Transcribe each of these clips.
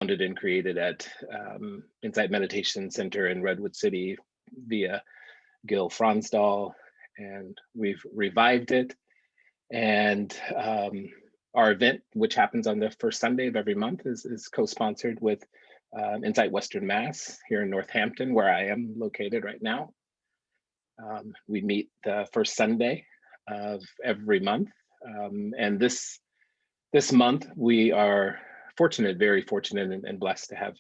founded and created at Insight Meditation Center in Redwood City via Gil Fronsdal, and we've revived it. And our event, which happens on the first Sunday of every month, is co-sponsored with Insight Western Mass here in Northampton, where I am located right now. We meet the first Sunday of every month, and this month we are fortunate, very fortunate, and blessed to have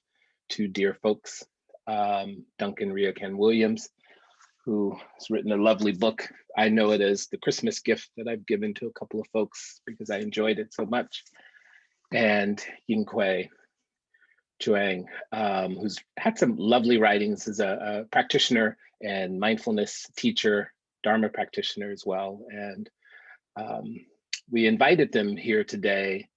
two dear folks, Duncan Ryūken Williams, who has written a lovely book. I know it as the Christmas gift that I've given to a couple of folks because I enjoyed it so much. And Yenkuei Chuang, who's had some lovely writings as a practitioner and mindfulness teacher, Dharma practitioner as well. And we invited them here today,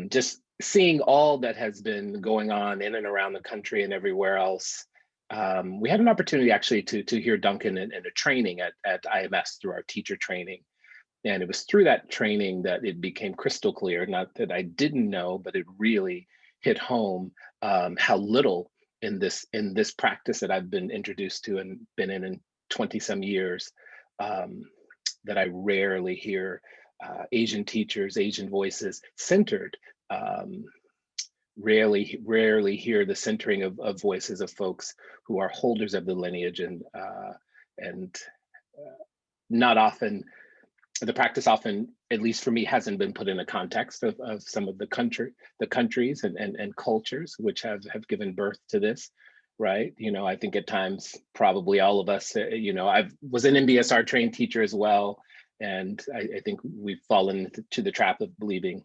just seeing all that has been going on in and around the country and everywhere else. We had an opportunity actually to hear Duncan in a training at IMS through our teacher training. And it was through that training that it became crystal clear, not that I didn't know, but it really hit home how little in this practice that I've been introduced to and been in 20 some years, that I rarely hear Asian teachers, Asian voices centered. Rarely hear the centering of voices of folks who are holders of the lineage, and not often, the practice often, at least for me, hasn't been put in a context of some of the countries and cultures which have given birth to this, right? You know, I think at times, probably all of us, you know, I was an MBSR trained teacher as well, and I think we've fallen to the trap of believing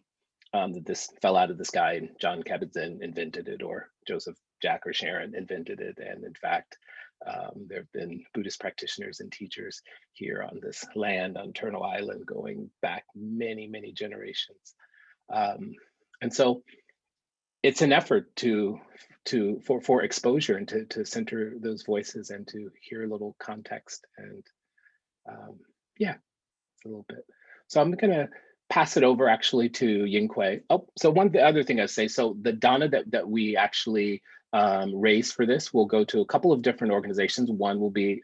that this fell out of the sky and John Kabat-Zinn invented it, or Joseph, Jack, or Sharon invented it. And in fact, there have been Buddhist practitioners and teachers here on this land, on Turtle Island, going back many, many generations. And so it's an effort for exposure and to center those voices and to hear a little context. And yeah, it's a little bit. So I'm gonna pass it over actually to Yenkuei. Oh, so the other thing I say, so the dana that we actually raise for this will go to a couple of different organizations. One will be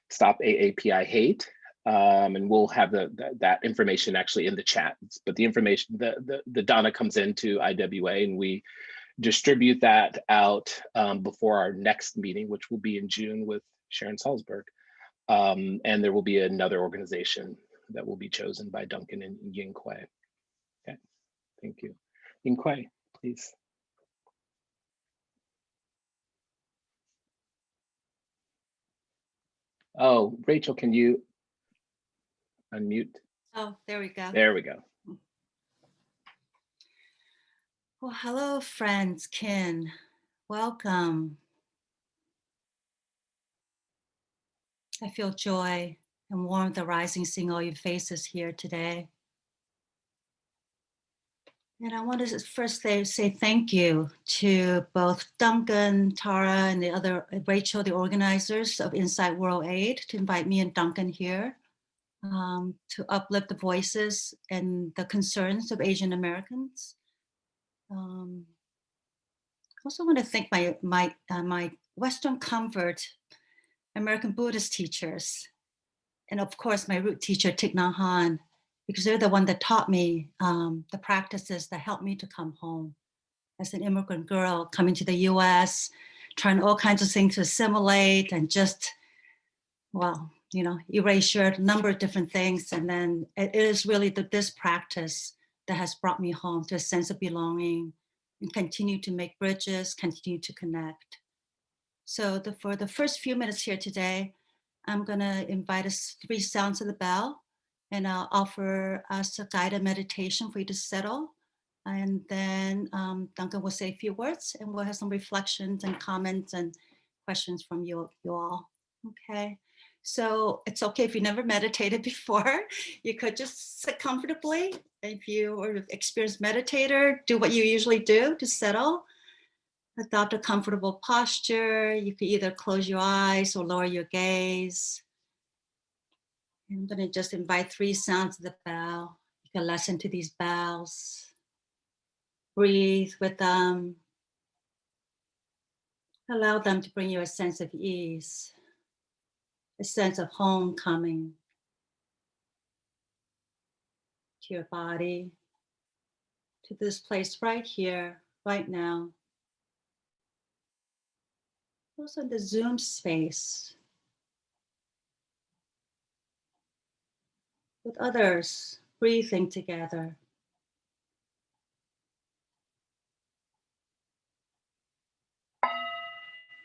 Stop AAPI Hate, and we'll have that information actually in the chat. But the information, the dana comes into IWA, and we distribute that out before our next meeting, which will be in June with Sharon Salzberg. And there will be another organization that will be chosen by Duncan and Yenkuei. Okay, thank you. Yenkuei, please. Oh, Rachel, can you unmute? Oh, there we go. There we go. Well, hello, friends, kin. Welcome. I feel joy and warmth arising seeing all your faces here today. And I want to first say thank you to both Duncan, Tara, and the other Rachel, the organizers of Inside World Aid, to invite me and Duncan here to uplift the voices and the concerns of Asian Americans. I also want to thank my Western Comfort American Buddhist teachers, and of course my root teacher Thich Nhat Hanh, because they're the one that taught me the practices that helped me to come home as an immigrant girl coming to the US, trying all kinds of things to assimilate and just, well, you know, erasure a number of different things. And then it is really this practice that has brought me home to a sense of belonging and continue to make bridges, continue to connect. So for the first few minutes here today, I'm gonna invite us 3 sounds of the bell, and I'll offer us a guided meditation for you to settle. And then Duncan will say a few words, and we'll have some reflections and comments and questions from you all. Okay, so it's okay if you never meditated before. You could just sit comfortably. If you are an experienced meditator, do what you usually do to settle. Adopt a comfortable posture. You could either close your eyes or lower your gaze. I'm going to just invite 3 sounds of the bell. You can listen to these bells. breathe with them. Allow them to bring you a sense of ease, a sense of homecoming to your body, to this place right here, right now. Also in the Zoom space with others, breathing together.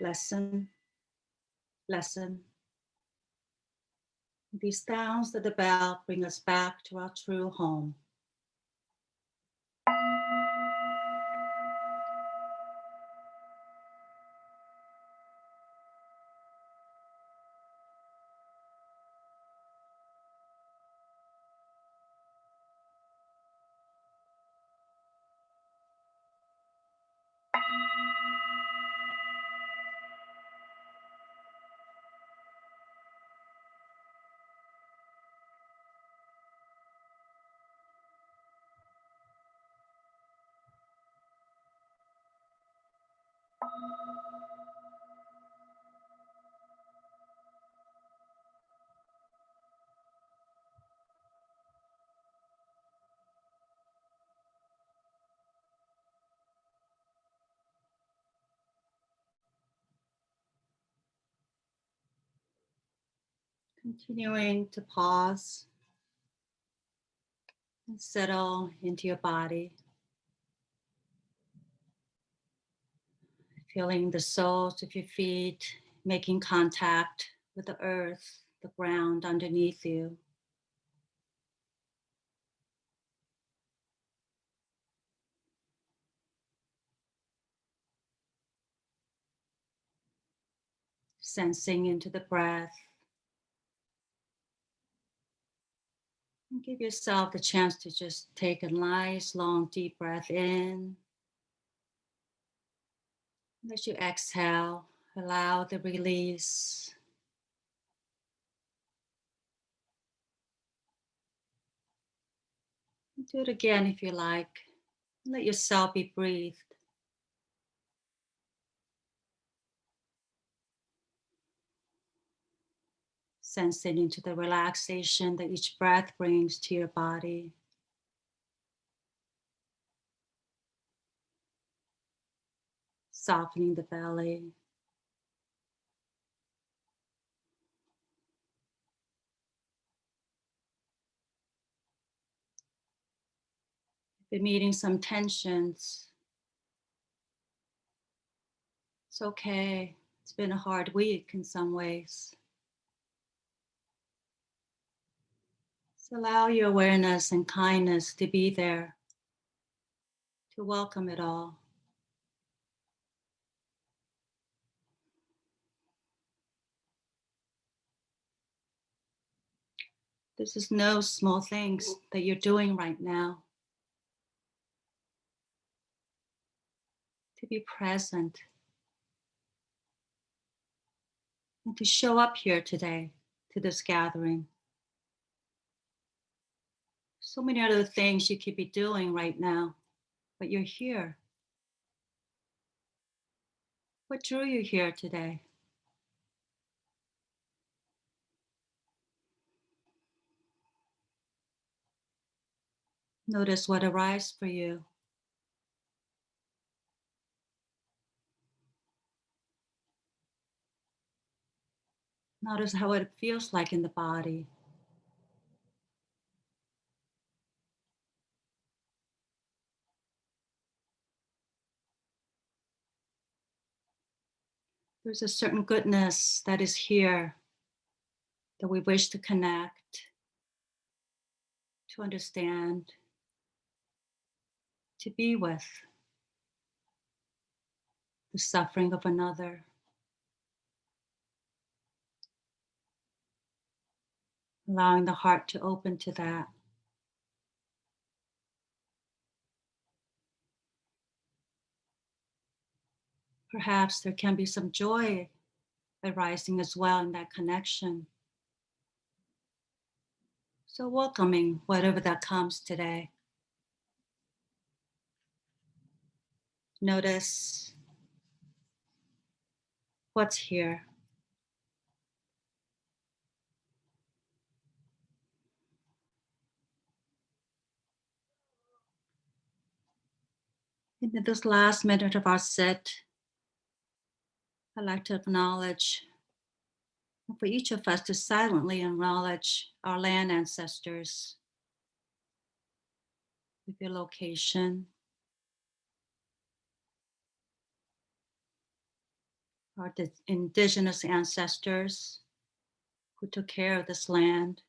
Lesson, lesson. These sounds of the bell bring us back to our true home. Continuing to pause and settle into your body, feeling the soles of your feet making contact with the earth, the ground underneath you. Sensing into the breath. And give yourself the chance to just take a nice, long, deep breath in. As you exhale, allow the release. Do it again if you like. Let yourself be breathed. Sensing into the relaxation that each breath brings to your body. Softening the belly. If you're meeting some tensions, it's okay. It's been a hard week in some ways. So allow your awareness and kindness to be there, to welcome it all. This is no small things that you're doing right now. To be present and to show up here today to this gathering. So many other things you could be doing right now, but you're here. What drew you here today? Notice what arises for you. Notice how it feels like in the body. There's a certain goodness that is here that we wish to connect, to understand, to be with the suffering of another. Allowing the heart to open to that. Perhaps there can be some joy arising as well in that connection. So welcoming whatever that comes today. Notice what's here. In this last minute of our sit, I'd like to acknowledge, for each of us to silently acknowledge our land ancestors with your location, our indigenous ancestors who took care of this land,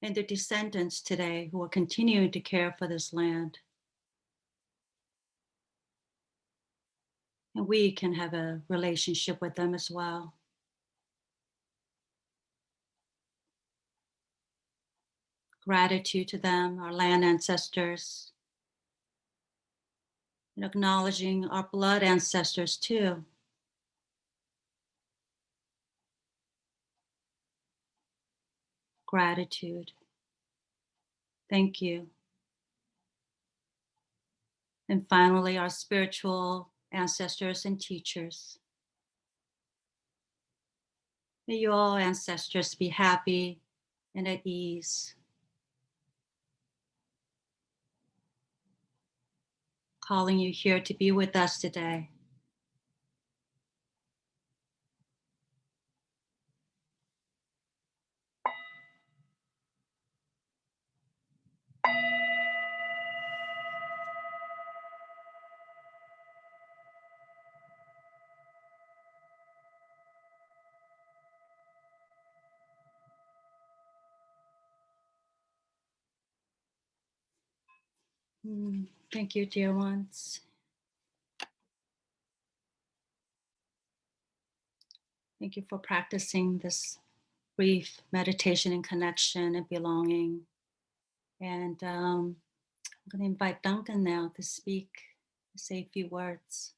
and their descendants today who are continuing to care for this land. And we can have a relationship with them as well. Gratitude to them, our land ancestors, and acknowledging our blood ancestors too. Gratitude. Thank you. And finally, our spiritual ancestors and teachers. May you all ancestors be happy and at ease. Calling you here to be with us today. Thank you, dear ones. Thank you for practicing this brief meditation and connection and belonging. And I'm going to invite Duncan now to speak, to say a few words.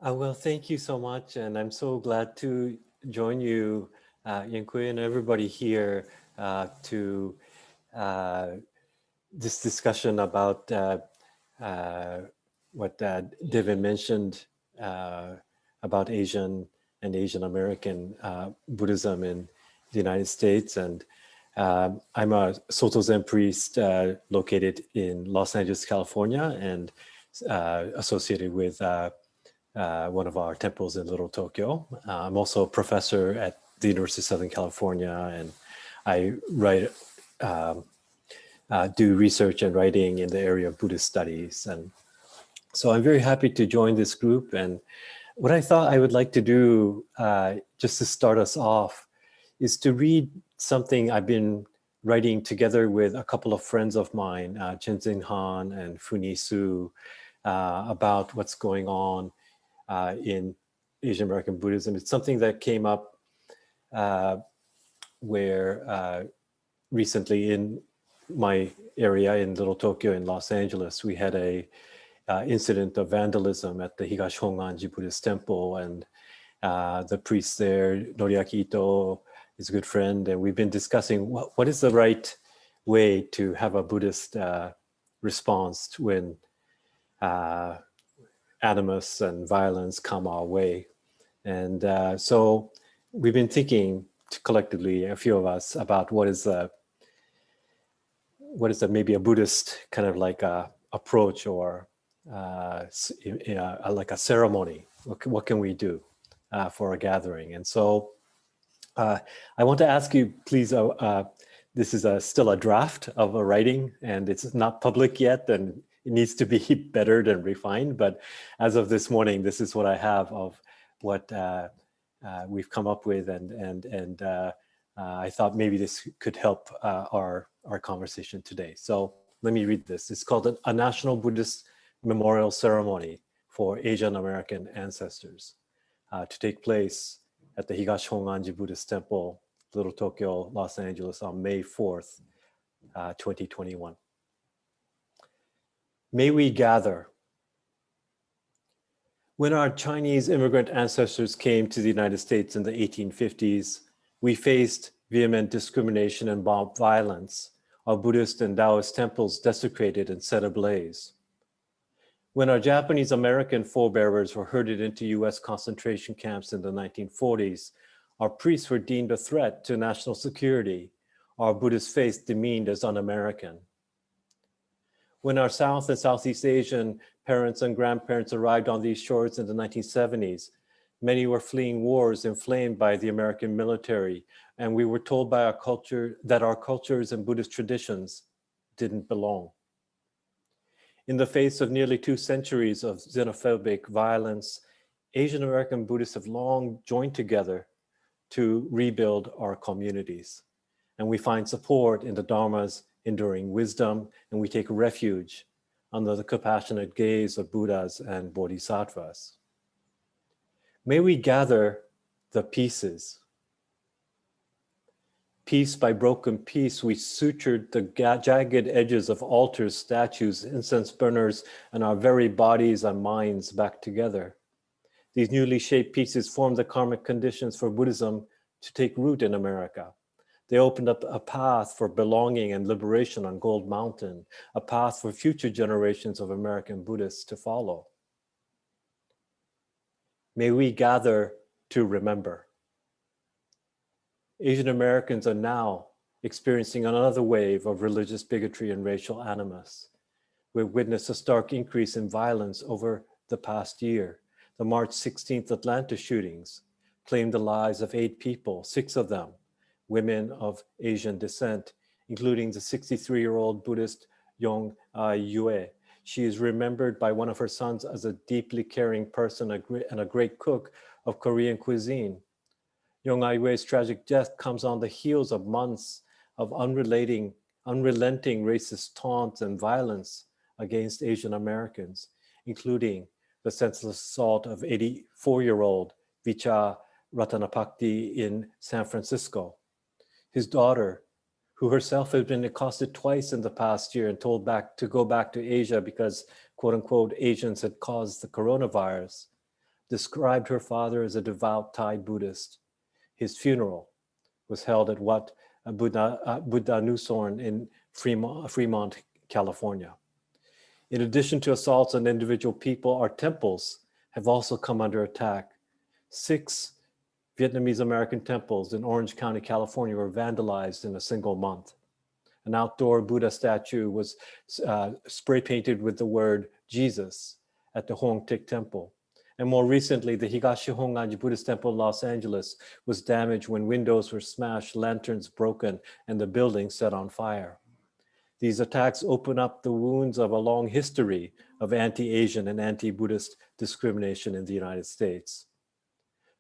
Well, thank you so much. And I'm so glad to join you, Yenkuei, and everybody here to this discussion about what Devin mentioned about Asian and Asian American Buddhism in the United States. And I'm a Soto Zen priest located in Los Angeles, California, and associated with one of our temples in Little Tokyo. I'm also a professor at the University of Southern California, and I write, do research and writing in the area of Buddhist studies. And so I'm very happy to join this group. And what I thought I would like to do, just to start us off, is to read something I've been writing together with a couple of friends of mine, Chenzin Han and Funi Su, about what's going on in Asian American Buddhism. It's something that came up where recently in my area in Little Tokyo in Los Angeles, we had a incident of vandalism at the Higashi Honganji Buddhist temple, and the priest there, Noriaki Ito, is a good friend, and we've been discussing what is the right way to have a Buddhist response when animus and violence come our way. And so we've been thinking collectively, a few of us, about what is maybe a Buddhist kind of like a approach or like a ceremony. What can we do for a gathering? And so I want to ask you, please, this is still a draft of a writing, and it's not public yet, and it needs to be bettered and refined. But as of this morning, this is what I have of what we've come up with, and I thought maybe this could help our conversation today. So let me read this. It's called A National Buddhist Memorial Ceremony for Asian American Ancestors, to take place at the Higashi Honganji Buddhist Temple, Little Tokyo, Los Angeles on May 4th, 2021. May we gather. When our Chinese immigrant ancestors came to the United States in the 1850s, we faced vehement discrimination and mob violence, our Buddhist and Taoist temples desecrated and set ablaze. When our Japanese American forebearers were herded into US concentration camps in the 1940s, our priests were deemed a threat to national security, our Buddhist faith demeaned as un-American. When our South and Southeast Asian parents and grandparents arrived on these shores in the 1970s, many were fleeing wars inflamed by the American military, and we were told by our culture that our cultures and Buddhist traditions didn't belong. In the face of nearly 2 centuries of xenophobic violence, Asian American Buddhists have long joined together to rebuild our communities. And we find support in the Dharma's enduring wisdom, and we take refuge under the compassionate gaze of Buddhas and Bodhisattvas. May we gather the pieces. Piece by broken piece, we sutured the jagged edges of altars, statues, incense burners, and our very bodies and minds back together. These newly shaped pieces form the karmic conditions for Buddhism to take root in America. They opened up a path for belonging and liberation on Gold Mountain, a path for future generations of American Buddhists to follow. May we gather to remember. Asian Americans are now experiencing another wave of religious bigotry and racial animus. We've witnessed a stark increase in violence over the past year. The March 16th Atlanta shootings claimed the lives of 8 people, 6 of them women of Asian descent, including the 63-year-old Buddhist Yenkuei. She is remembered by one of her sons as a deeply caring person and a great cook of Korean cuisine. Yenkuei's tragic death comes on the heels of months of unrelenting racist taunts and violence against Asian Americans, including the senseless assault of 84-year-old Vicha Ratanapakdi in San Francisco. His daughter, who herself had been accosted twice in the past year and told to go back to Asia because, quote unquote, Asians had caused the coronavirus, described her father as a devout Thai Buddhist. His funeral was held at Wat Buddha Nusorn in Fremont, California. In addition to assaults on individual people, our temples have also come under attack. 6 Vietnamese American temples in Orange County, California were vandalized in a single month. An outdoor Buddha statue was spray painted with the word Jesus at the Hong Tik Temple. And more recently, the Higashi Honganji Buddhist Temple in Los Angeles was damaged when windows were smashed, lanterns broken, and the building set on fire. These attacks open up the wounds of a long history of anti-Asian and anti-Buddhist discrimination in the United States.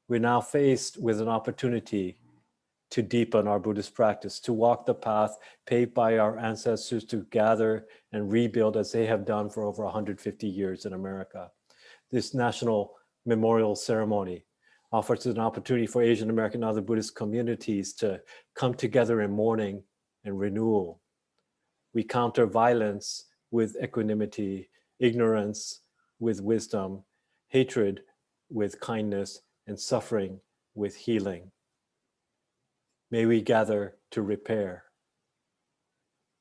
We're now faced with an opportunity to deepen our Buddhist practice, to walk the path paved by our ancestors, to gather and rebuild as they have done for over 150 years in America. This national memorial ceremony offers an opportunity for Asian American and other Buddhist communities to come together in mourning and renewal. We counter violence with equanimity, ignorance with wisdom, hatred with kindness, and suffering with healing. May we gather to repair.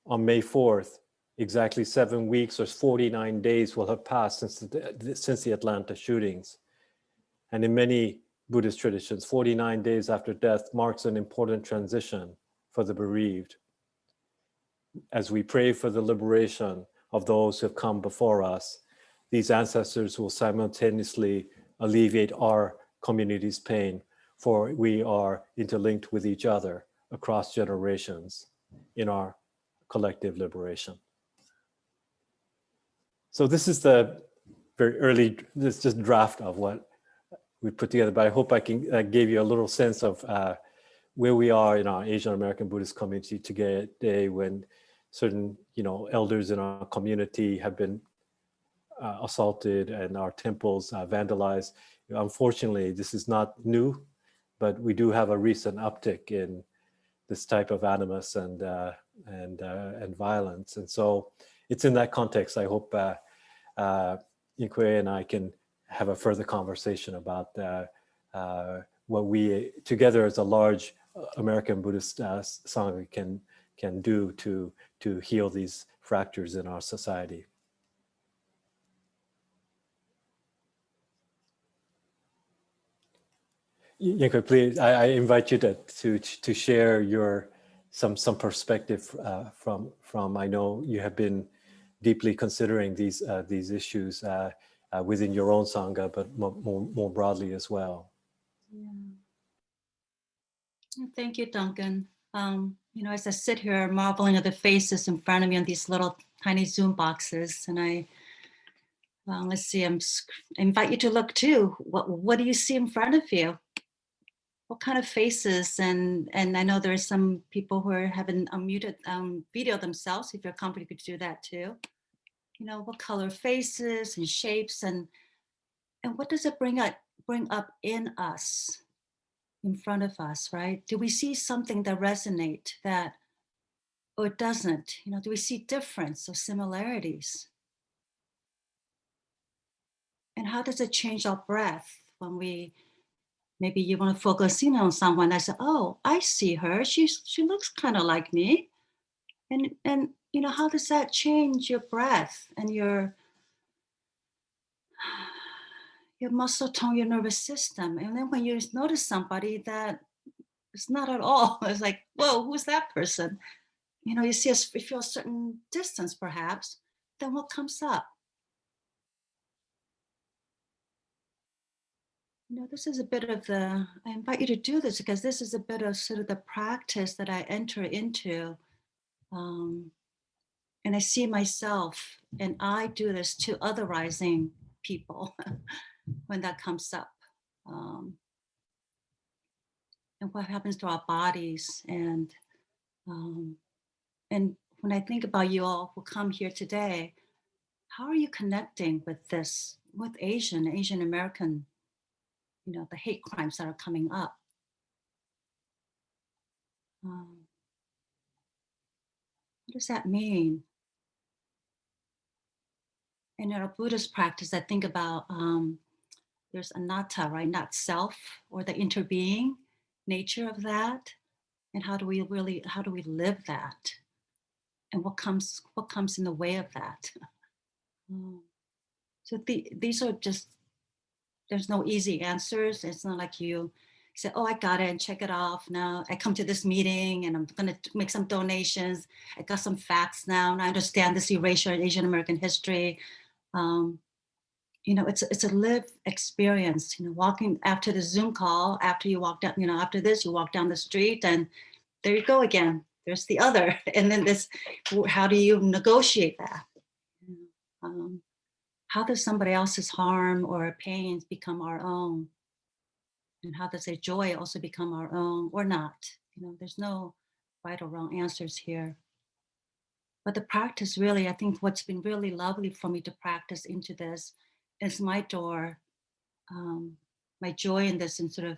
On May 4th, exactly 7 weeks or 49 days will have passed since the Atlanta shootings. And in many Buddhist traditions, 49 days after death marks an important transition for the bereaved. As we pray for the liberation of those who have come before us, these ancestors will simultaneously alleviate our community's pain, for we are interlinked with each other across generations in our collective liberation. So this is the very early, this is just draft of what we put together, but I hope I can give you a little sense of where we are in our Asian American Buddhist community today, when certain, elders in our community have been assaulted and our temples vandalized. Unfortunately, this is not new, but we do have a recent uptick in this type of animus and violence. And so it's in that context, I hope Yenkuei and I can have a further conversation about what we together as a large American Buddhist Sangha can do to heal these fractures in our society. Yenkuei, please, I invite you to share your some perspective from. I know you have been deeply considering these issues within your own sangha, but more broadly as well. Yeah. Thank you, Duncan. You know, as I sit here marveling at the faces in front of me on these little tiny Zoom boxes, and let's see, I invite you to look too. What do you see in front of you? What kind of faces? And I know there are some people who haven't unmuted video themselves. If you're comfortable, you could do that too. You know, what color faces and shapes, and what does it bring up in us, in front of us, right? Do we see something that resonate that, or it doesn't? You know, do we see difference or similarities? And how does it change our breath when maybe you want to focus in on someone? I say, oh, I see her. She looks kind of like me. And you know, how does that change your breath and your muscle tone, your nervous system? And then when you notice somebody that it's not at all, it's like, whoa, who's that person? You know, you feel a certain distance perhaps, then what comes up? You know, this is a bit of I invite you to do this because this is a bit of sort of the practice that I enter into. And I see myself, and I do this to otherizing people when that comes up. And what happens to our bodies. And when I think about you all who come here today, how are you connecting with this, with Asian American, you know, the hate crimes that are coming up? What does that mean? And in our Buddhist practice, I think about there's anatta, right? Not self, or the interbeing nature of that. And how do we live that? And what comes in the way of that? So these are just, there's no easy answers. It's not like you say, oh, I got it and check it off. Now I come to this meeting and I'm going to make some donations. I got some facts now and I understand this erasure in Asian American history. You know, it's a lived experience, you know, walking after the Zoom call, after you walk down, you know, after this, you walk down the street and there you go again. There's the other. And then how do you negotiate that? How does somebody else's harm or pains become our own? And how does their joy also become our own or not? You know, there's no right or wrong answers here. But the practice really, I think what's been really lovely for me to practice into this is my door, my joy in this, and sort of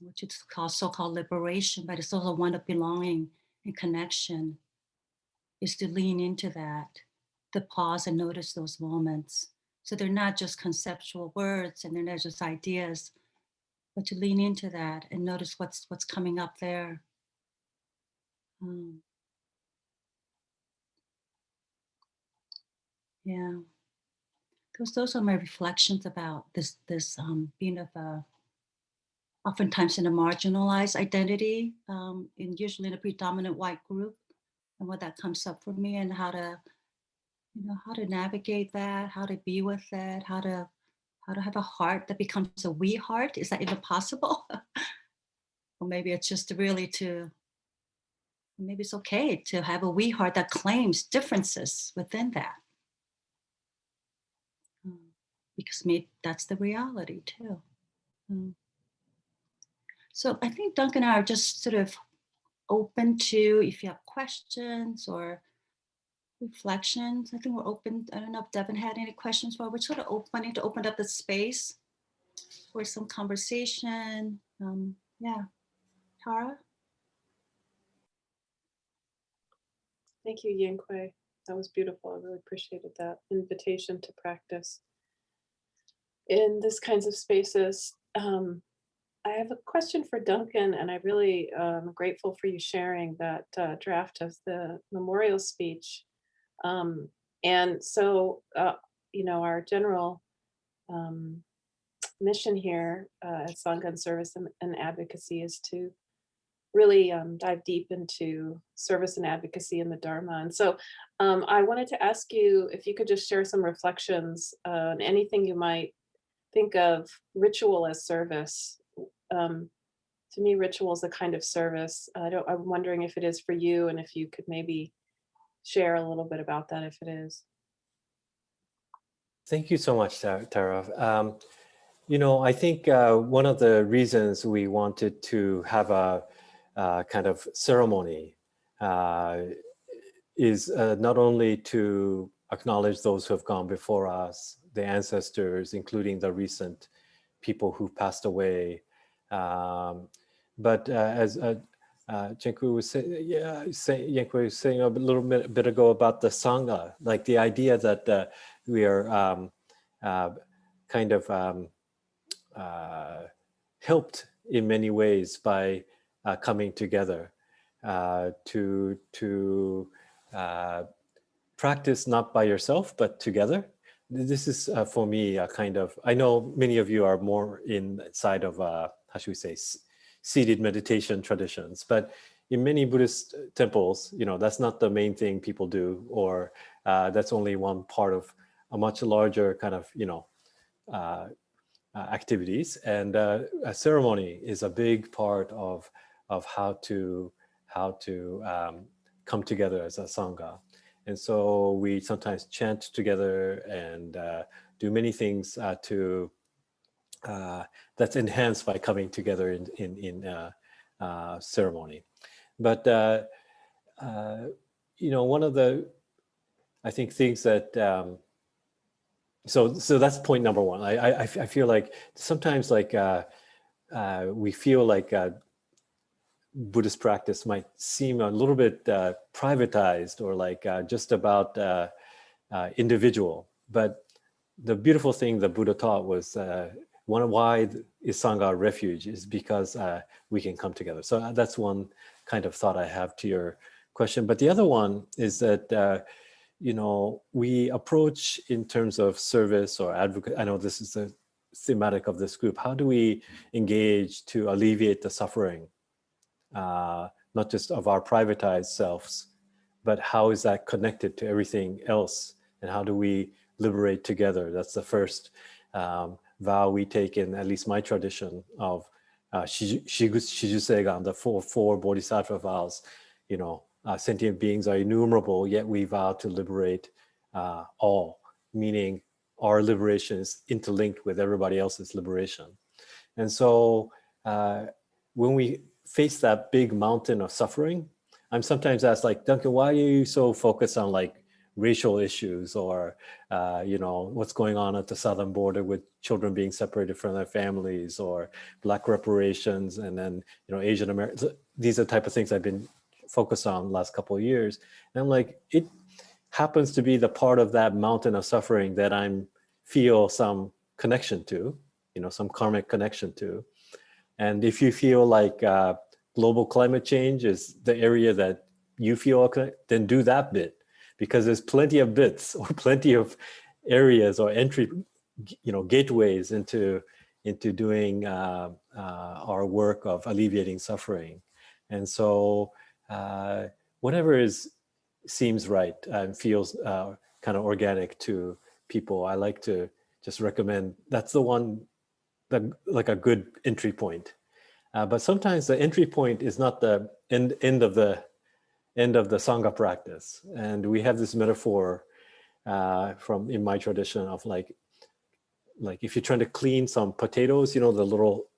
what you call so-called liberation, but it's also one of belonging and connection, is to lean into that, to pause and notice those moments. So they're not just conceptual words and they're not just ideas, but to lean into that and notice what's coming up there. Yeah, because those are my reflections about this being of a oftentimes in a marginalized identity, usually in a predominant white group, and what that comes up for me, and how to navigate that, how to be with that, how to have a heart that becomes a we heart. Is that even possible? Or maybe it's just maybe it's okay to have a we heart that claims differences within that. Because maybe that's the reality too. So I think Duncan and I are just sort of open to, if you have questions or reflections. I think we're open. I don't know if Devin had any questions, but we're sort of wanting to open up the space for some conversation. Yeah, Tara? Thank you, Yenkuei. That was beautiful. I really appreciated that invitation to practice in this kinds of spaces. I have a question for Duncan, and I really am grateful for you sharing that draft of the memorial speech. Um, and so, our general um, mission here at Sangha Service and Advocacy is to really dive deep into service and advocacy in the Dharma. And so I wanted to ask you if you could just share some reflections on anything you might think of ritual as service. To me, ritual is a kind of service. I'm wondering if it is for you, and if you could maybe share a little bit about that if it is. Thank you so much, Tara. I think one of the reasons we wanted to have a kind of ceremony is not only to acknowledge those who have gone before us, the ancestors, including the recent people who passed away, but as Yenkuei was saying a little bit ago about the Sangha, like the idea that we are kind of helped in many ways by coming together to practice not by yourself, but together. This is for me a kind of, I know many of you are more inside of, how should we say, seated meditation traditions, but in many Buddhist temples, that's not the main thing people do, or that's only one part of a much larger kind of, activities. And a ceremony is a big part of how to come together as a Sangha. And so we sometimes chant together and do many things that's enhanced by coming together in ceremony. But one of the, I think, things that so that's point number one. I feel like sometimes we feel like Buddhist practice might seem a little bit privatized, or just about individual. But the beautiful thing the Buddha taught was why is Sangha a refuge is because we can come together. So that's one kind of thought I have to your question. But the other one is that we approach in terms of service or advocate. I know this is the thematic of this group. How do we engage to alleviate the suffering, not just of our privatized selves, but how is that connected to everything else? And how do we liberate together? That's the first vow we take in, at least my tradition, of Shijuseigan, the four bodhisattva vows. Sentient beings are innumerable, yet we vow to liberate all, meaning our liberation is interlinked with everybody else's liberation. And so when we face that big mountain of suffering, I'm sometimes asked, Duncan, why are you so focused on racial issues, or what's going on at the southern border with children being separated from their families, or Black reparations, and then Asian Americans? These are the type of things I've been focused on the last couple of years. And I'm like, it happens to be the part of that mountain of suffering that I feel some connection to, some karmic connection to. And if you feel like global climate change is the area that you feel connected, then do that bit, because there's plenty of bits or plenty of areas or entry, gateways into doing our work of alleviating suffering. And so whatever seems right and feels kind of organic to people, I like to just recommend that's the one that a good entry point. But sometimes the entry point is not the end of the Sangha practice. And we have this metaphor from in my tradition of like if you're trying to clean some potatoes, the little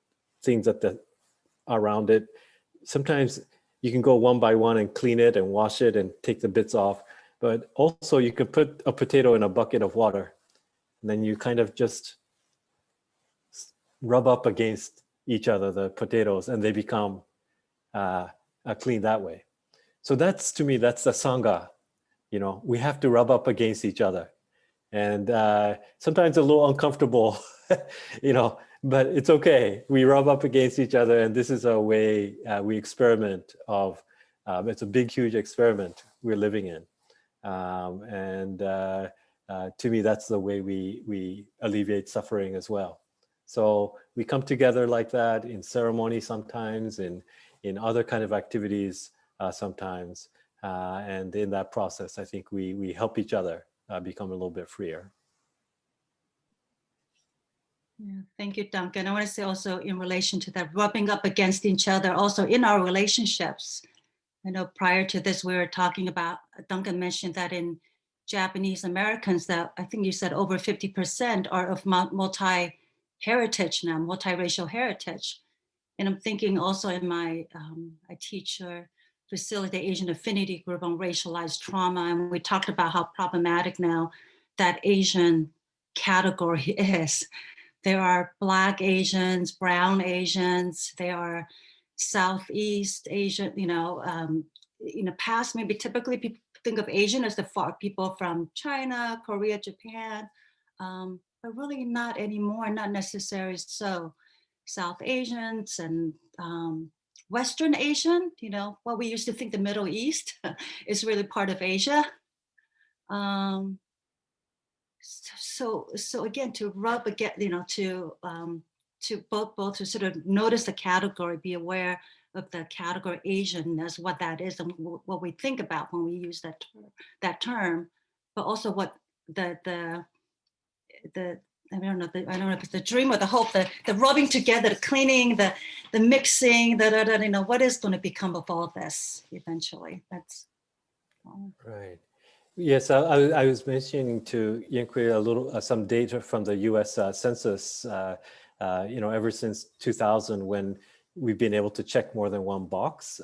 things that around it, sometimes you can go one by one and clean it and wash it and take the bits off. But also you can put a potato in a bucket of water, and then you kind of just rub up against each other, the potatoes, and they become clean that way. So that's, to me, that's the Sangha. We have to rub up against each other. And sometimes a little uncomfortable, but it's okay. We rub up against each other, and this is a way we experiment of, it's a big, huge experiment we're living in. To me, that's the way we alleviate suffering as well. So we come together like that in ceremony sometimes, in other kind of activities sometimes. And in that process, I think we help each other become a little bit freer. Yeah, thank you, Duncan. I want to say also in relation to that rubbing up against each other, also in our relationships. I know prior to this, we were talking about, Duncan mentioned that in Japanese Americans, that I think you said over 50% are of multi-heritage now, multiracial heritage. And I'm thinking also in my, I teach or facilitate Asian affinity group on racialized trauma. And we talked about how problematic now that Asian category is. There are Black Asians, brown Asians, there are Southeast Asian, in the past, maybe typically people think of Asian as the far people from China, Korea, Japan, but really not anymore, not necessarily so. South Asians and Western Asian, what we used to think the Middle East is really part of Asia. So again, to rub again, to both to sort of notice the category, be aware of the category Asian as what that is and what we think about when we use that term, but also what the I don't know if it's the dream or the hope, the rubbing together, the cleaning, the mixing, what is going to become of all this eventually. That's right. Yes, I was mentioning to Yenkuei a little some data from the U.S. Census. Ever since 2000, when we've been able to check more than one box,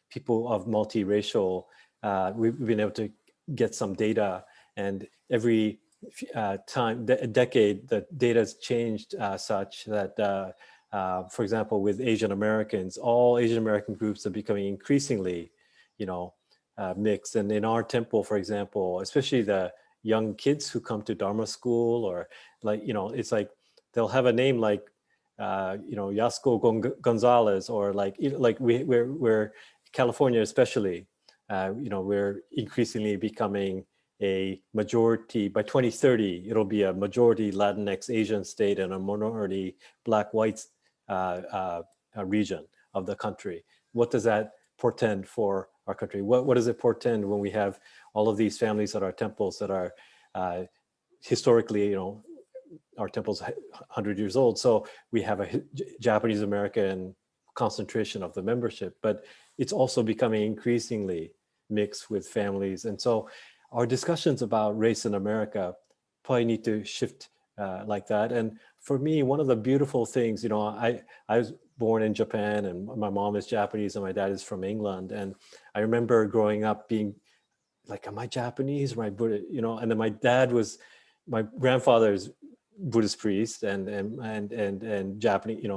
people of multiracial, we've been able to get some data, and every decade, the data has changed such that, for example, with Asian Americans, all Asian American groups are becoming increasingly, mixed. And in our temple, for example, especially the young kids who come to Dharma school, or it's like they'll have a name like, Yasko Gonzalez, or we're California especially, we're increasingly becoming a majority. By 2030, it'll be a majority Latinx Asian state and a minority Black white region of the country. What does that portend for our country? What does it portend when we have all of these families at our temples that are historically, our temple's 100 years old. So we have a Japanese American concentration of the membership, but it's also becoming increasingly mixed with families. And so our discussions about race in America probably need to shift like that. And for me, one of the beautiful things, I was born in Japan, and my mom is Japanese and my dad is from England. And I remember growing up being like, am I Japanese? Am I Buddhist? And then my grandfather's Buddhist priest and Japanese,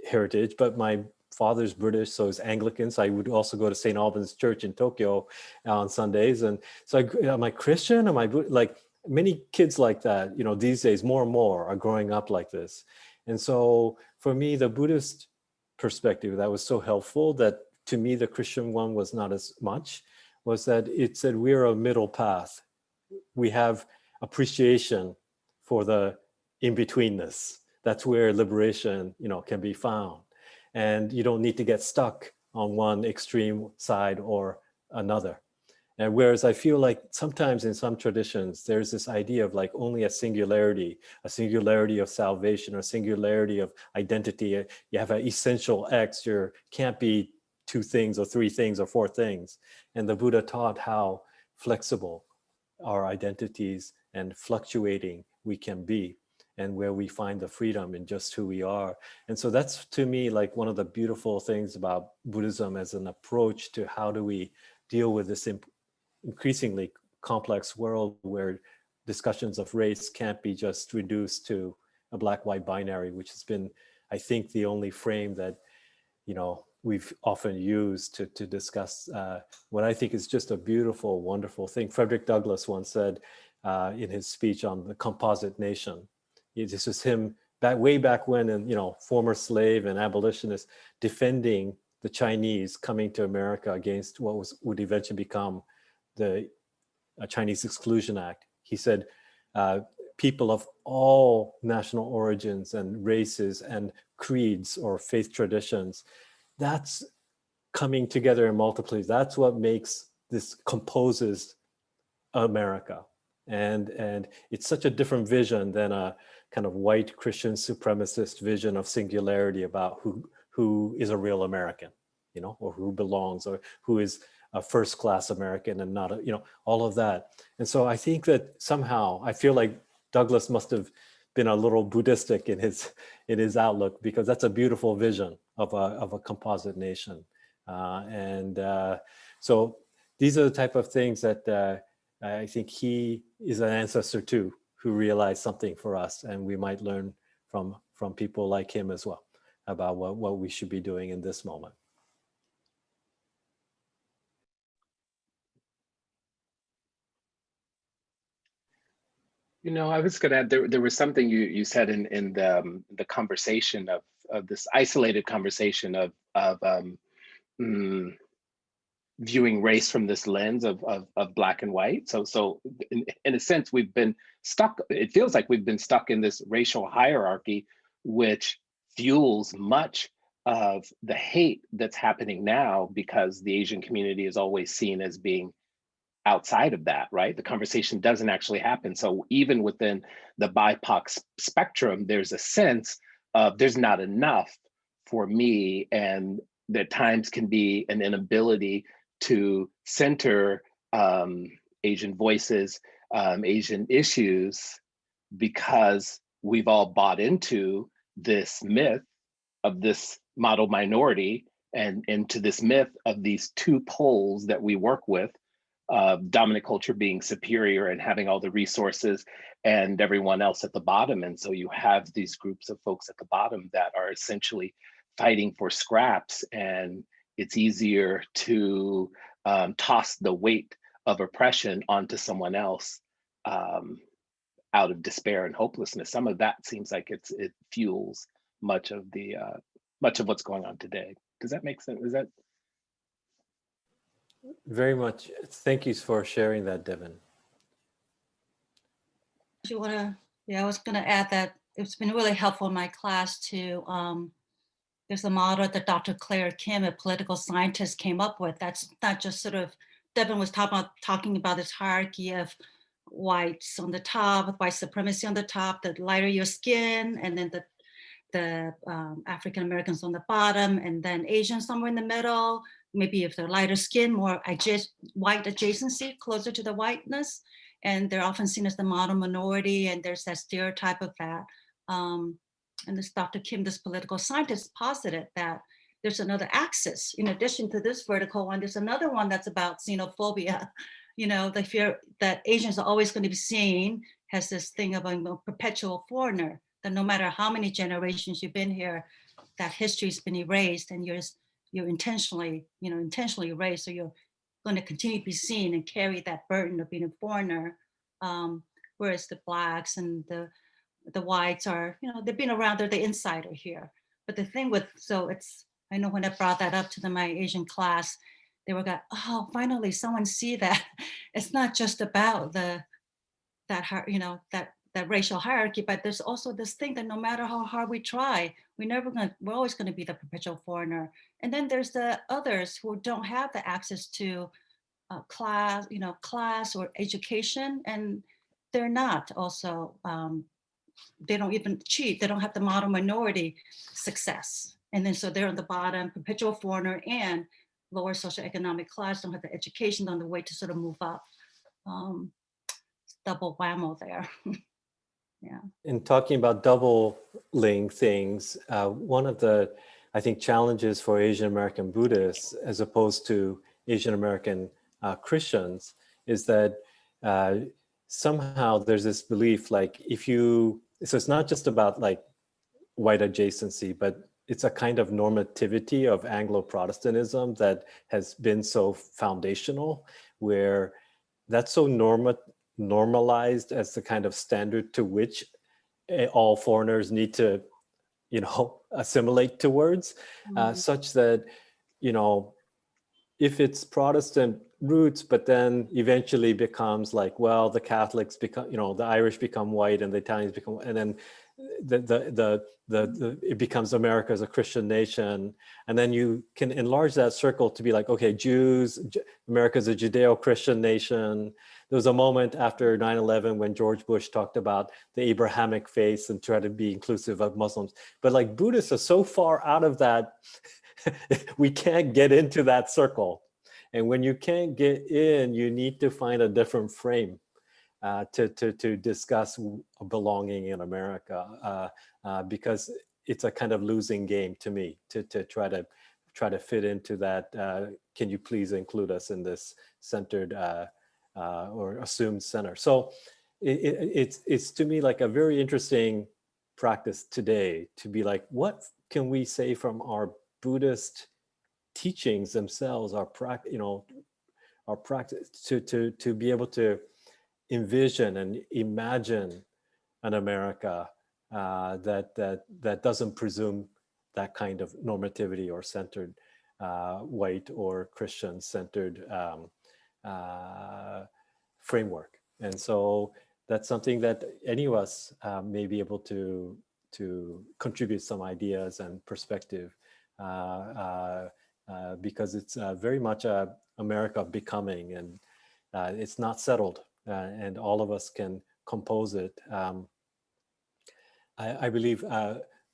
heritage, but my father's British, so he's Anglican. So I would also go to St. Albans Church in Tokyo on Sundays. And so am I Christian? Am I like many kids like that, these days more and more are growing up like this. And so for me, the Buddhist perspective that was so helpful, that to me, the Christian one was not as much, was that it said we're a middle path. We have appreciation for the in-betweenness. That's where liberation, can be found. And you don't need to get stuck on one extreme side or another. And whereas I feel like sometimes in some traditions, there's this idea of like only a singularity of salvation, or singularity of identity. You have an essential X, you can't be two things or three things or four things. And the Buddha taught how flexible our identities and fluctuating we can be, and where we find the freedom in just who we are. And so that's, to me, like one of the beautiful things about Buddhism as an approach to how do we deal with this increasingly complex world where discussions of race can't be just reduced to a black-white binary, which has been, I think, the only frame that, we've often used to discuss what I think is just a beautiful, wonderful thing. Frederick Douglass once said in his speech on the composite nation, this is him way back when, and former slave and abolitionist defending the Chinese coming to America against what would eventually become the Chinese Exclusion Act. He said, people of all national origins and races and creeds or faith traditions, that's coming together in multiplicity. That's what composes America. And it's such a different vision than a kind of white Christian supremacist vision of singularity about who is a real American, or who belongs, or who is a first-class American and not all of that. And so I think that somehow I feel like Douglas must have been a little Buddhistic in his outlook, because that's a beautiful vision of a composite nation. So these are the type of things that I think he is an ancestor to, who realized something for us, and we might learn from people like him as well about what we should be doing in this moment. I was going to add, there was something you said in the conversation of this isolated conversation of viewing race from this lens of black and white. So in a sense, we've been stuck. It feels like we've been stuck in this racial hierarchy, which fuels much of the hate that's happening now, because the Asian community is always seen as being outside of that, right? The conversation doesn't actually happen. So even within the BIPOC spectrum, there's a sense of there's not enough for me, and that times can be an inability to center Asian voices, Asian issues, because we've all bought into this myth of this model minority, and into this myth of these two poles that we work with, dominant culture being superior and having all the resources, and everyone else at the bottom. And so you have these groups of folks at the bottom that are essentially fighting for scraps, and it's easier to toss the weight of oppression onto someone else out of despair and hopelessness. Some of that seems like it fuels much of what's going on today. Does that make sense? Is that? Very much. Thank you for sharing that, Devin. Do you want to? Yeah, I was going to add that it's been really helpful in my class to. There's a model that Dr. Claire Kim, a political scientist, came up with. That's not just sort of, Devin was talking about this hierarchy of whites on the top, white supremacy on the top, the lighter your skin, and then the African Americans on the bottom, and then Asians somewhere in the middle. Maybe if they're lighter skin, more white adjacency, closer to the whiteness. And they're often seen as the model minority, and there's that stereotype of that. And this Dr. Kim, this political scientist, posited that there's another axis. In addition to this vertical one, there's another one that's about xenophobia. The fear that Asians are always going to be seen as this thing of a perpetual foreigner, that no matter how many generations you've been here, that history's been erased, and you're intentionally erased. So you're going to continue to be seen and carry that burden of being a foreigner. Whereas the blacks and the whites are, they've been around, they're the insider here. But the thing I know when I brought that up to my Asian class, they were like, oh, finally someone see that it's not just about that racial hierarchy, but there's also this thing that no matter how hard we try, we're always going to be the perpetual foreigner. And then there's the others who don't have the access to class or education, and they're not also, they don't even cheat. They don't have the model minority success. And then so they're on the bottom, perpetual foreigner, and lower socioeconomic class, don't have the education on the way to sort of move up. Double whammo there. Yeah. In talking about doubling things, one of the, I think, challenges for Asian American Buddhists, as opposed to Asian American Christians, is that somehow there's this belief, like so it's not just about like white adjacency, but it's a kind of normativity of Anglo-Protestantism that has been so foundational, where that's so normalized as the kind of standard to which all foreigners need to, assimilate to words, such that, if it's Protestant roots, but then eventually becomes like, well, the Catholics become, the Irish become white and the Italians become, and then it becomes America as a Christian nation. And then you can enlarge that circle to be like, okay, America's a Judeo-Christian nation. There was a moment after 9/11 when George Bush talked about the Abrahamic faith and tried to be inclusive of Muslims. But like Buddhists are so far out of that, we can't get into that circle. And when you can't get in, you need to find a different frame to discuss belonging in America, because it's a kind of losing game to me to try to fit into that. Can you please include us in this centered or assumed center? So it's to me like a very interesting practice today to be like, what can we say from our Buddhist teachings themselves, our practice, our practice to be able to envision and imagine an America that doesn't presume that kind of normativity or centered white or Christian centered framework. And so that's something that any of us may be able to contribute some ideas and perspective, because it's very much America becoming, and it's not settled, and all of us can compose it. I believe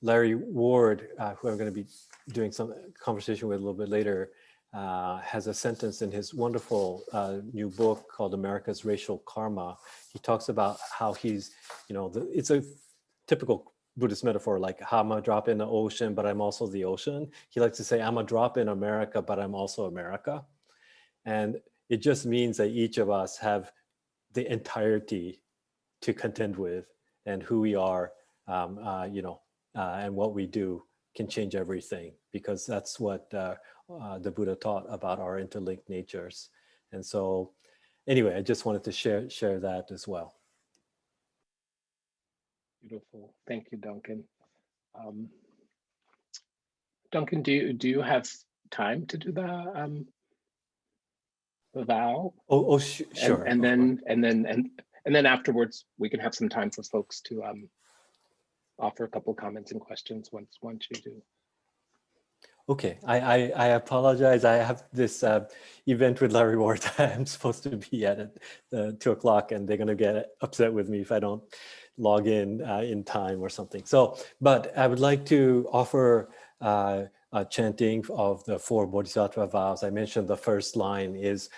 Larry Ward, who I'm going to be doing some conversation with a little bit later, has a sentence in his wonderful new book called America's Racial Karma. He talks about how he's, it's a typical Buddhist metaphor, like how I'm a drop in the ocean, but I'm also the ocean. He likes to say, I'm a drop in America, but I'm also America. And it just means that each of us have the entirety to contend with, and who we are, and what we do can change everything, because that's what the Buddha taught about our interlinked natures. And so anyway, I just wanted to share that as well. Beautiful. Thank you, Duncan. Duncan, do you have time to do the vow? Sure. And then afterwards we can have some time for folks to offer a couple comments and questions once you do. Okay, I apologize. I have this event with Larry Ward I'm supposed to be at 2 o'clock, and they're going to get upset with me if I don't log in time or something. So, but I would like to offer a chanting of the 4 Bodhisattva vows. I mentioned the first line is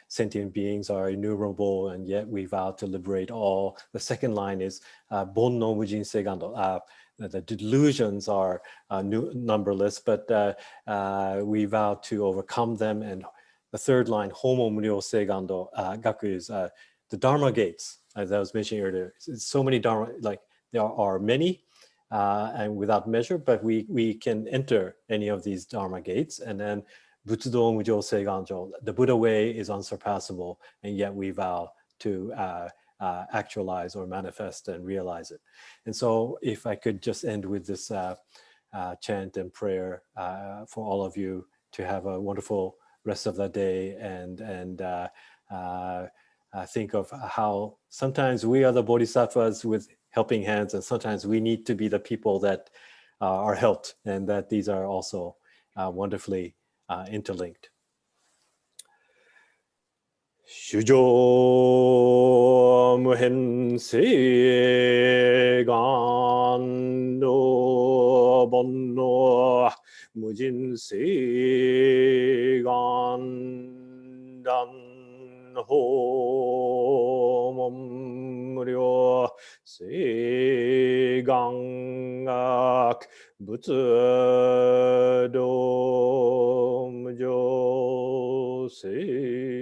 sentient beings are innumerable, and yet we vow to liberate all. The second line is Bon no Mujin Segando. The delusions are numberless, but we vow to overcome them. And the third line, Homo Muryo Segando Gaku, is the Dharma gates, as I was mentioning earlier. So many Dharma, like there are many and without measure, but we can enter any of these Dharma gates. And then Butsudo Mujyo Seiganjo, the Buddha way is unsurpassable, and yet we vow to actualize or manifest and realize it. And so if I could just end with this chant and prayer for all of you to have a wonderful rest of the day, and think of how sometimes we are the bodhisattvas with helping hands, and sometimes we need to be the people that are helped, and that these are also wonderfully interlinked. Shujo muhen seigan no bonno mujin seigan dan ho mom muryo seigan ak butsu do mujo seigan.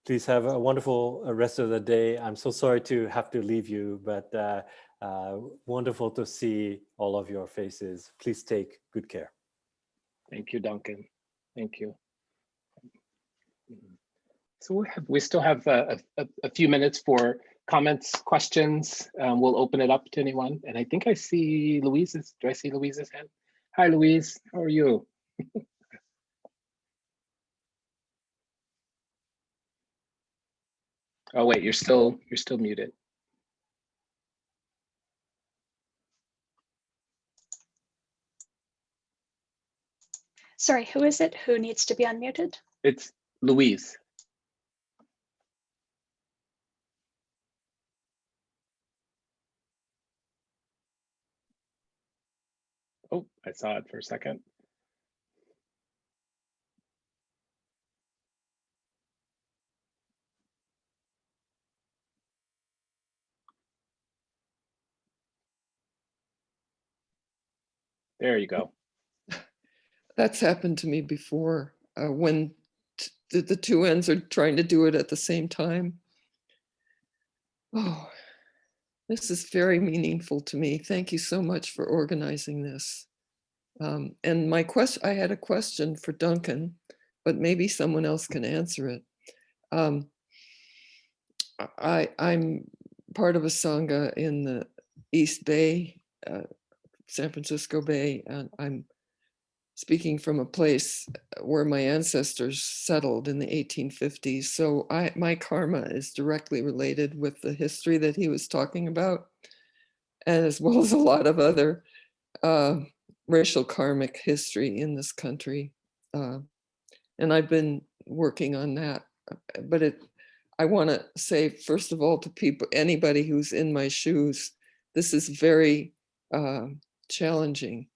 Please have a wonderful rest of the day. I'm so sorry to have to leave you, but Wonderful to see all of your faces. Please take good care. Thank you, Duncan. Thank you. So we still have a few minutes for comments, questions. We'll open it up to anyone. And I think I see Louise's, do I see Louise's hand? Hi, Louise, how are you? Oh, wait, you're still muted. Sorry, who is it? Who needs to be unmuted? It's Louise. Oh, I saw it for a second. There you go. That's happened to me before when the two ends are trying to do it at the same time. Oh, this is very meaningful to me. Thank you so much for organizing this. And my question, I had a question for Duncan, but maybe someone else can answer it. I'm part of a Sangha in the East Bay, San Francisco Bay, and I'm speaking from a place where my ancestors settled in the 1850s. So my karma is directly related with the history that he was talking about, and as well as a lot of other racial karmic history in this country. And I've been working on that, but I want to say, first of all, to people, anybody who's in my shoes, this is very challenging.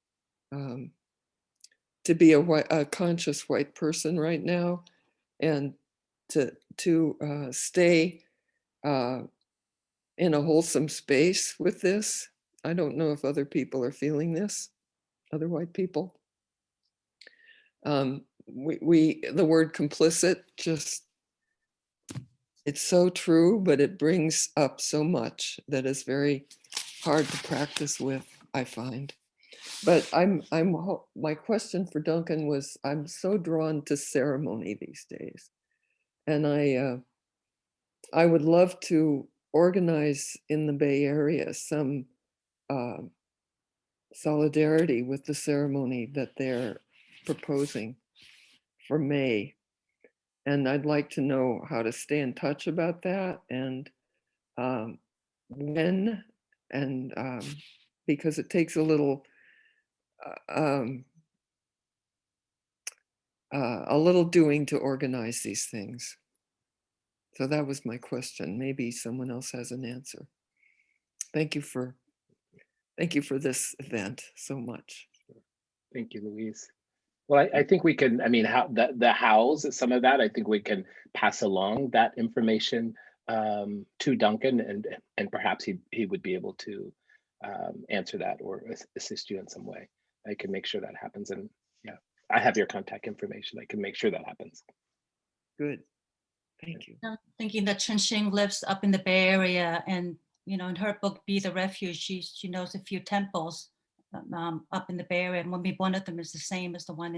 To be a conscious white person right now, and to stay in a wholesome space with this. I don't know if other people are feeling this, other white people. The word complicit, just, it's so true, but it brings up so much that is very hard to practice with, I find. But my question for Duncan was, I'm so drawn to ceremony these days. And I would love to organize in the Bay Area some solidarity with the ceremony that they're proposing for May. And I'd like to know how to stay in touch about that, and when, and because it takes a little doing to organize these things. So that was my question. Maybe someone else has an answer. Thank you for this event so much. Thank you, Louise. Well, I think we can, I mean, how the hows, some of that, I think we can pass along that information to Duncan, and perhaps he would be able to answer that or assist you in some way. I can make sure that happens. And yeah, I have your contact information. I can make sure that happens. Good. Thank you. I'm thinking that Chen Xing lives up in the Bay Area, and in her book Be the Refuge, she knows a few temples up in the Bay Area, and maybe one of them is the same as the one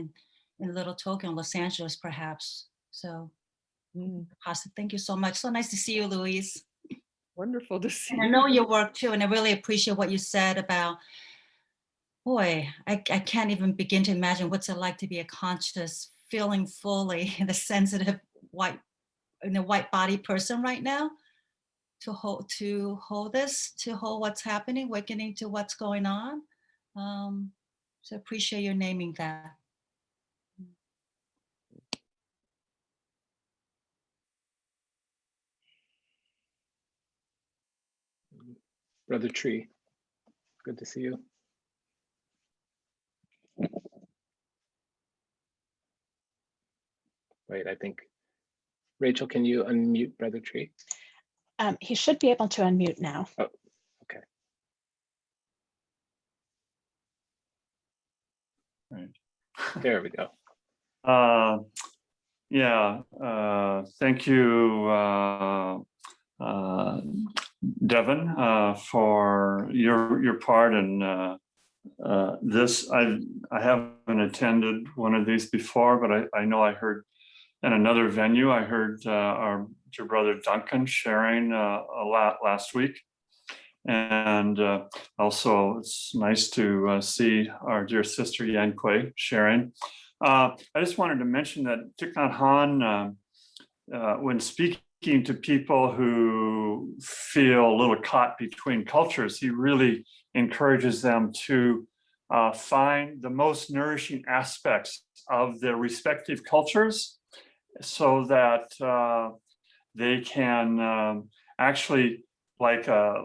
in Little Tokyo, Los Angeles, perhaps. So thank you so much. So nice to see you, Louise. Wonderful to see you. I know your work too, and I really appreciate what you said about, boy, I can't even begin to imagine what's it like to be a conscious, feeling fully the sensitive white body person right now, to hold this, to hold what's happening, awakening to what's going on. So appreciate your naming that. Brother Tree, good to see you. Wait, I think, Rachel, can you unmute Brother Tree? He should be able to unmute now. Oh, okay. Right. There we go. Thank you, Devin, for your part in this. I haven't attended one of these before, but I know I heard in another venue, I heard your brother Duncan sharing a lot last week. And also it's nice to see our dear sister Yenkuei sharing. I just wanted to mention that Thich Nhat Hanh, when speaking to people who feel a little caught between cultures, he really encourages them to find the most nourishing aspects of their respective cultures so that they can actually, like a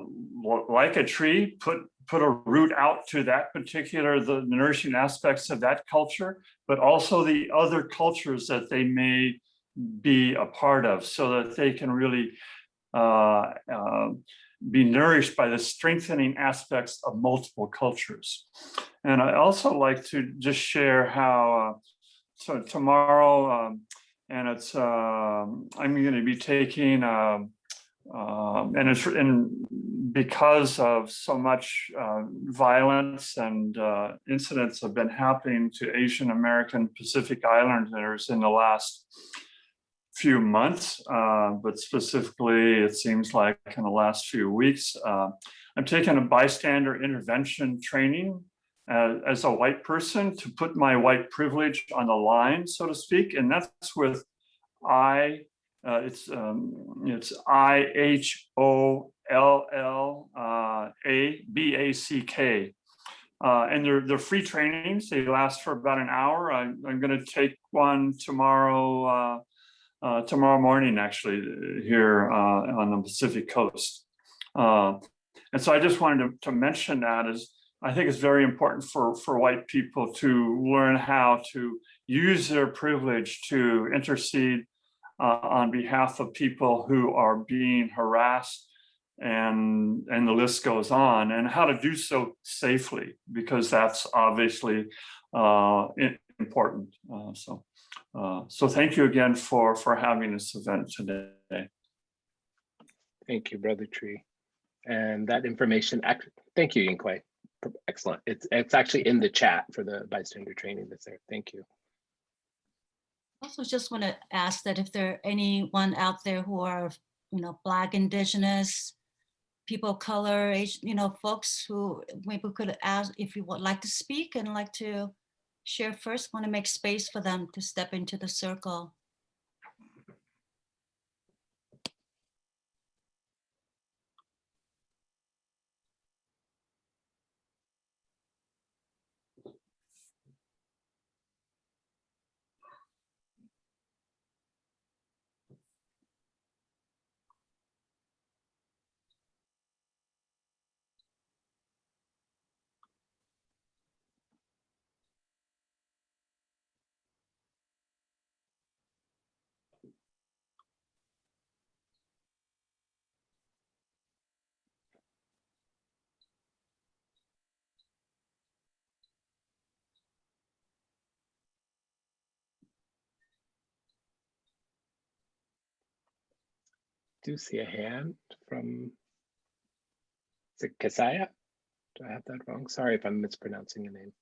tree, put a root out to that particular, the nourishing aspects of that culture, but also the other cultures that they may be a part of, so that they can really be nourished by the strengthening aspects of multiple cultures. And I also like to just share how so tomorrow, and it's I'm going to be taking and because of so much violence and incidents have been happening to Asian American Pacific Islanders in the last few months, but specifically it seems like in the last few weeks, I'm taking a bystander intervention training as a white person to put my white privilege on the line, so to speak, and that's with it's IHOLLABACK. And they're free trainings. They last for about an hour. I'm going to take one tomorrow morning, actually, here on the Pacific Coast. And so I just wanted to mention that, as I think it's very important for white people to learn how to use their privilege to intercede on behalf of people who are being harassed, and the list goes on, and how to do so safely, because that's obviously important. So thank you again for having this event today. Thank you, Brother Tree. And that information, thank you, Yenkuei. Excellent. It's actually in the chat for the bystander training that's there. Thank you. Also just want to ask that if there are anyone out there who are, Black, Indigenous, people of color, folks who maybe could ask if you would like to speak and like to share first, want to make space for them to step into the circle. Do see a hand from, is it Kasaya? Do I have that wrong? Sorry if I'm mispronouncing your name.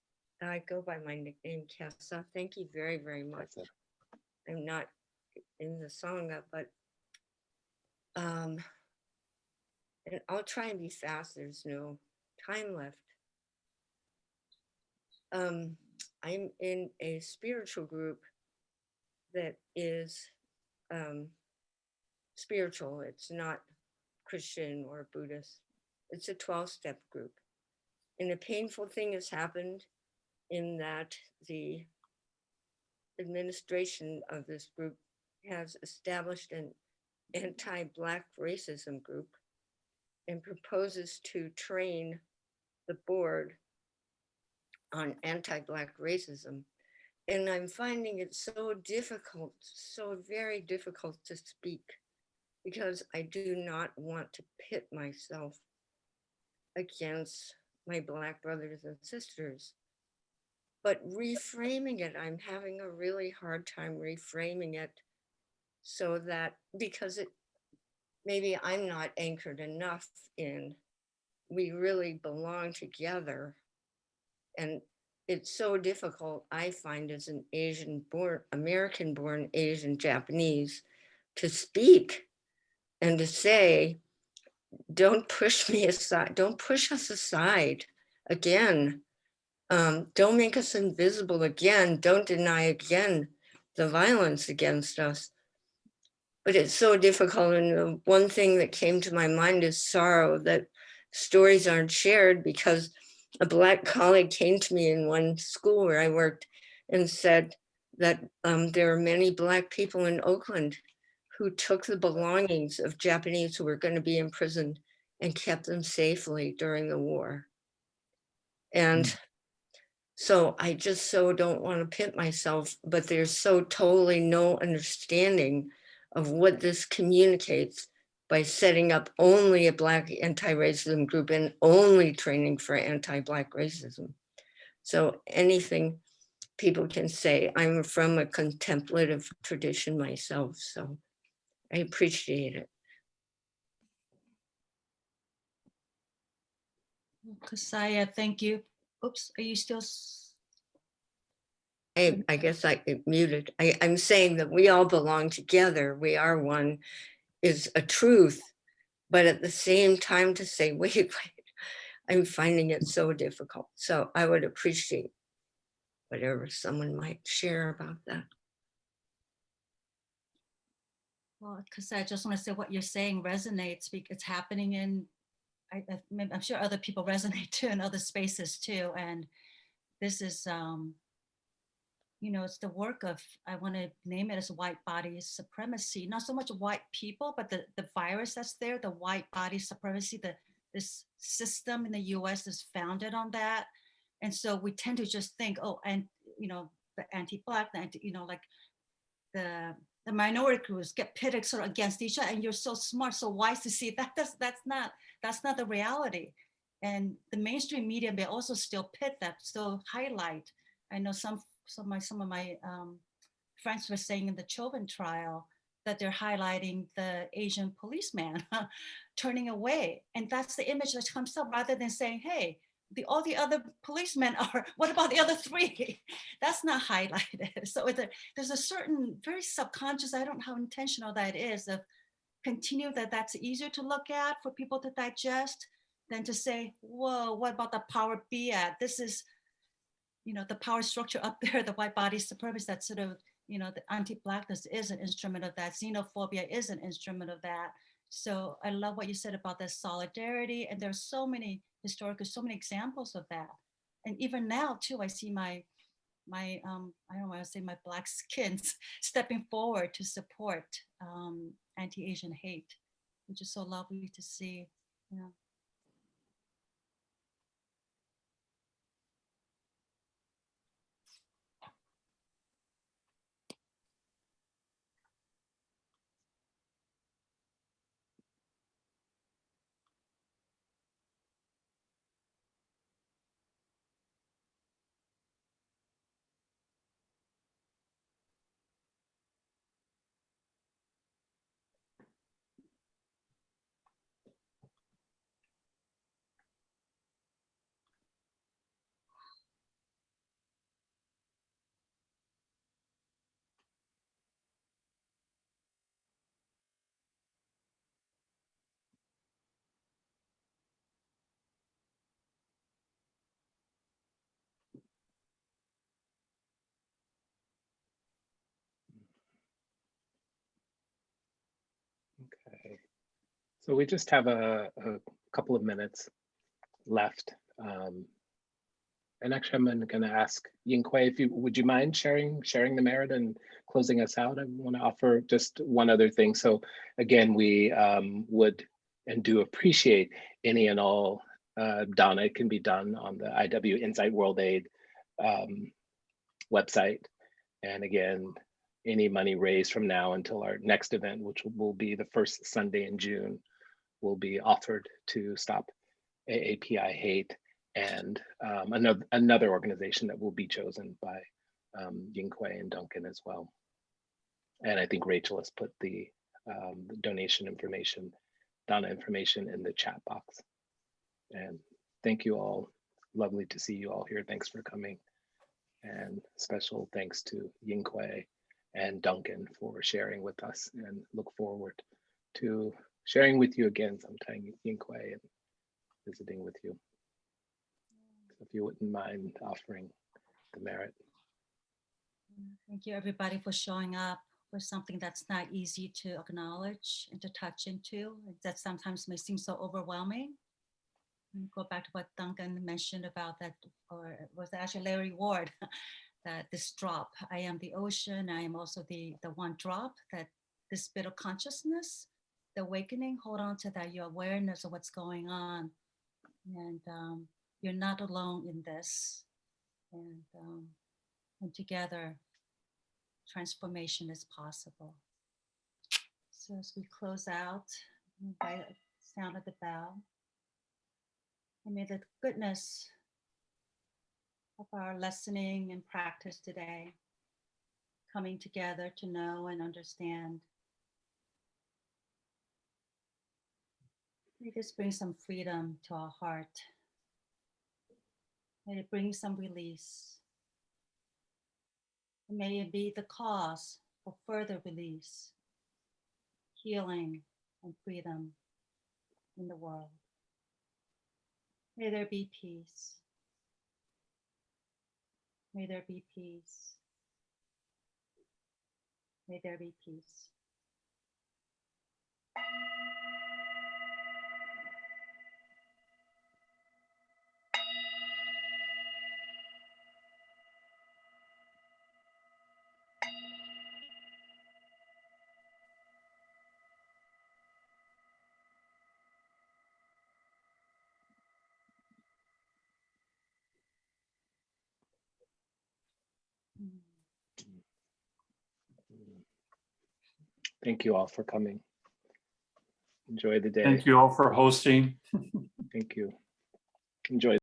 I go by my nickname, Kessa. Thank you very, very much. I'm not in the Sangha, but and I'll try and be fast. There's no time left. I'm in a spiritual group that is spiritual. It's not Christian or Buddhist. It's a 12-step group. And a painful thing has happened in that the administration of this group has established an anti-Black racism group and proposes to train the board on anti-Black racism. And I'm finding it so difficult, so very difficult to speak, because I do not want to pit myself against my Black brothers and sisters. But reframing it, I'm having a really hard time reframing it, so that, because maybe I'm not anchored enough in, we really belong together. And it's so difficult, I find, as an American-born Asian Japanese, to speak and to say, don't push me aside, don't push us aside again. Don't make us invisible again. Don't deny again the violence against us. But it's so difficult. And the one thing that came to my mind is sorrow that stories aren't shared, because a Black colleague came to me in one school where I worked and said that there are many Black people in Oakland who took the belongings of Japanese who were going to be imprisoned and kept them safely during the war. And so I just so don't want to pit myself, but there's so totally no understanding of what this communicates by setting up only a Black anti-racism group and only training for anti-Black racism. So anything people can say, I'm from a contemplative tradition myself, so I appreciate it. Kasaya, thank you. Oops, are you still? I guess I muted. I'm saying that we all belong together. We are one is a truth, but at the same time to say, wait, I'm finding it so difficult. So I would appreciate whatever someone might share about that. Well, because I just want to say what you're saying resonates, because it's happening in, I'm sure other people resonate too in other spaces too. And this is, you know, it's the work of, I want to name it as white body supremacy, not so much white people, but the virus that's there, the white body supremacy, this system in the US is founded on that. And so we tend to just think, oh, and, you know, the anti-Black, you know, like the minority groups get pitted sort of against each other, and you're so smart, so wise to see that that's not the reality. And the mainstream media may also still pit that, still highlight. I know some of my friends were saying in the Chauvin trial that they're highlighting the Asian policeman turning away, and that's the image that comes up, rather than saying, hey, all the other policemen are, what about the other three? That's not highlighted. So there's a certain very subconscious, I don't know how intentional that is, of continue that's easier to look at for people to digest than to say, whoa, what about the power be at? This is, you know, the power structure up there, the white body supremacy, that sort of, you know, the anti-Blackness is an instrument of that. Xenophobia is an instrument of that. So I love what you said about the solidarity. And there's so many examples of that. And even now too, I see my I don't want to say my Black skins stepping forward to support anti-Asian hate, which is so lovely to see. Yeah. Okay, so we just have a couple of minutes left. And actually, I'm going to ask Yenkuei, would you mind sharing the merit and closing us out? I want to offer just one other thing. So again, we would and do appreciate any and all Donna. It can be done on the IW Insight World Aid website. And again, any money raised from now until our next event, which will be the first Sunday in June, will be offered to stop AAPI hate, and another organization that will be chosen by Yenkuei and Duncan as well. And I think Rachel has put the the donation information, Donna information in the chat box. And thank you all. Lovely to see you all here. Thanks for coming. And special thanks to Yenkuei and Duncan for sharing with us, and look forward to sharing with you again sometime, Yenkuei, and visiting with you. So if you wouldn't mind offering the merit. Thank you, everybody, for showing up for something that's not easy to acknowledge and to touch into. That sometimes may seem so overwhelming. And go back to what Duncan mentioned about that, or it was actually Larry Ward, that this drop, I am the ocean, I am also the one drop, that this bit of consciousness, the awakening, hold on to that, your awareness of what's going on. And you're not alone in this. And together, transformation is possible. So as we close out, by the sound of the bell, and may the goodness of our listening and practice today, coming together to know and understand, may this bring some freedom to our heart. May it bring some release. And may it be the cause for further release, healing, and freedom in the world. May there be peace. May there be peace. May there be peace. Thank you all for coming. Enjoy the day. Thank you all for hosting. Thank you. Enjoy.